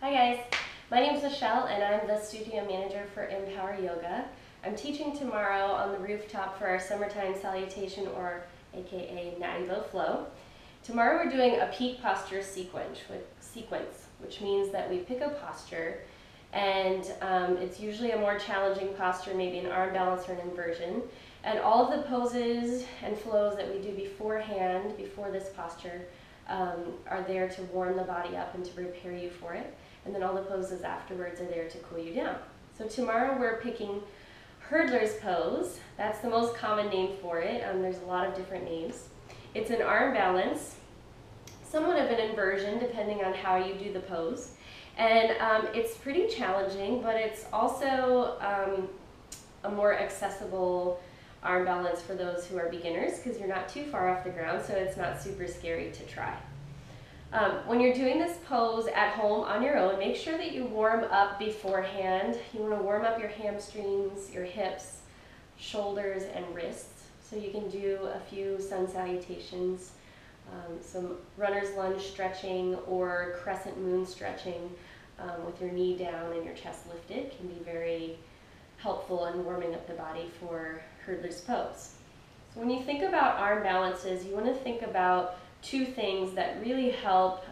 Hi guys, my name is Michelle and I'm the studio manager for M.Power Yoga. I'm teaching tomorrow on the rooftop for our summertime salutation, or aka Natty Bow Flow. Tomorrow we're doing a peak posture sequence, which means that we pick a posture and it's usually a more challenging posture, maybe an arm balance or an inversion. And all of the poses and flows that we do beforehand, before this posture, are there to warm the body up and to prepare you for it. And then all the poses afterwards are there to cool you down. So tomorrow we're picking hurdler's pose. That's the most common name for it. There's a lot of different names. It's an arm balance, somewhat of an inversion depending on how you do the pose. And it's pretty challenging, but it's also a more accessible arm balance for those who are beginners, because you're not too far off the ground, so it's not super scary to try. When you're doing this pose at home on your own, make sure that you warm up beforehand. You want to warm up your hamstrings, your hips, shoulders, and wrists. So you can do a few sun salutations, some runner's lunge stretching or crescent moon stretching with your knee down and your chest lifted can be very helpful in warming up the body for hurdler's pose. So when you think about arm balances, you want to think about two things that really help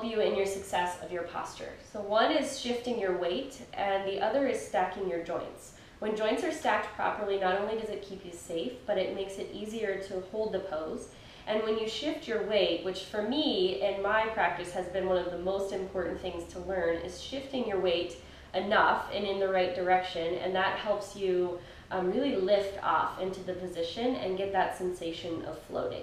you in your success of your posture. So one is shifting your weight, and the other is stacking your joints. When joints are stacked properly, not only does it keep you safe, but it makes it easier to hold the pose. And when you shift your weight, which for me in my practice has been one of the most important things to learn, is shifting your weight enough and in the right direction, and that helps you really lift off into the position and get that sensation of floating.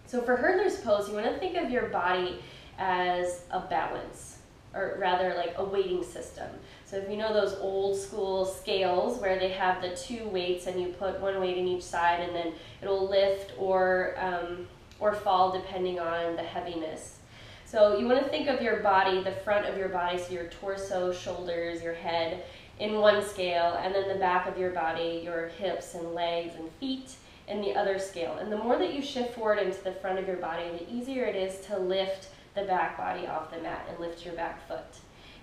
So for hurdler's pose, you want to think of your body as a balance, or rather like a weighting system. So if you know those old school scales where they have the two weights and you put one weight in each side and then it'll lift or fall depending on the heaviness. So you want to think of your body, the front of your body, so your torso, shoulders, your head, in one scale, and then the back of your body, your hips and legs and feet, in the other scale. And the more that you shift forward into the front of your body, the easier it is to lift the back body off the mat and lift your back foot.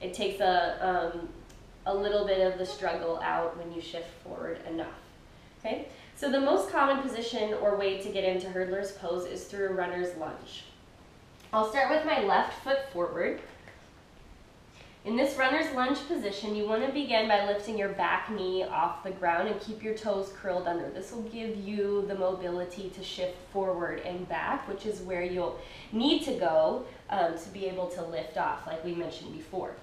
It takes a little bit of the struggle out when you shift forward enough. Okay? So the most common position or way to get into hurdler's pose is through a runner's lunge. I'll start with my left foot forward. In this runner's lunge position, you want to begin by lifting your back knee off the ground and keep your toes curled under. This will give you the mobility to shift forward and back, which is where you'll need to go to be able to lift off, like we mentioned before.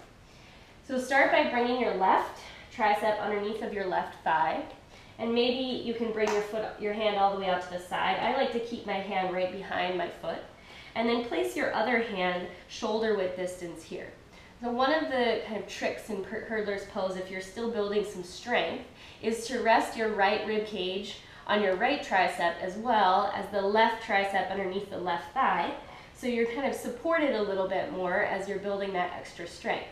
So start by bringing your left tricep underneath of your left thigh, and maybe you can bring your hand all the way out to the side. I like to keep my hand right behind my foot, and then place your other hand shoulder width distance here. So one of the kind of tricks in hurdler's pose, if you're still building some strength, is to rest your right rib cage on your right tricep as well as the left tricep underneath the left thigh. So you're kind of supported a little bit more as you're building that extra strength.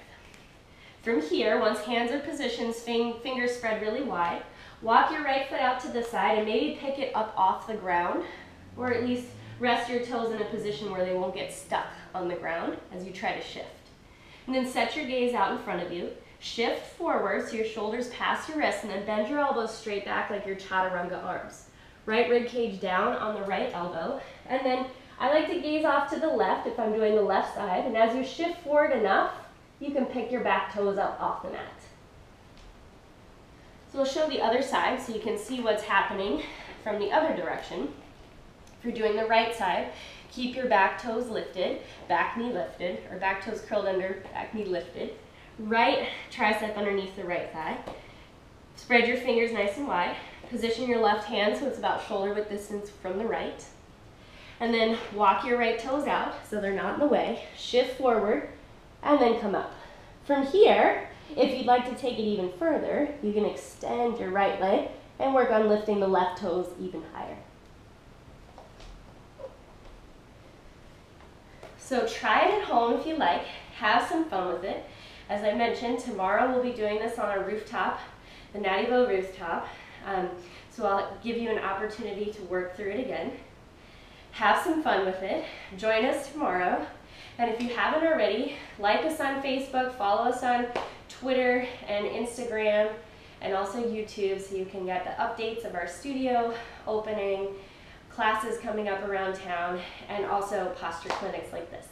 From here, once hands are positioned, fingers spread really wide, walk your right foot out to the side and maybe pick it up off the ground, or at least rest your toes in a position where they won't get stuck on the ground as you try to shift. And then set your gaze out in front of you. Shift forward so your shoulders pass your wrists, and then bend your elbows straight back like your chaturanga arms. Right rib cage down on the right elbow. And then I like to gaze off to the left if I'm doing the left side. And as you shift forward enough, you can pick your back toes up off the mat. So we'll show the other side so you can see what's happening from the other direction. If you're doing the right side, keep your back toes lifted, back knee lifted, or back toes curled under, back knee lifted. Right tricep underneath the right thigh. Spread your fingers nice and wide. Position your left hand so it's about shoulder width distance from the right. And then walk your right toes out so they're not in the way. Shift forward and then come up. From here, if you'd like to take it even further, you can extend your right leg and work on lifting the left toes even higher. So try it at home if you like, have some fun with it. As I mentioned, tomorrow we'll be doing this on our rooftop, the Natty Bow rooftop. So I'll give you an opportunity to work through it again. Have some fun with it. Join us tomorrow. And if you haven't already, like us on Facebook, follow us on Twitter and Instagram, and also YouTube, so you can get the updates of our studio opening, classes coming up around town, and also posture clinics like this.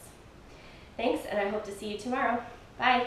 Thanks, and I hope to see you tomorrow. Bye.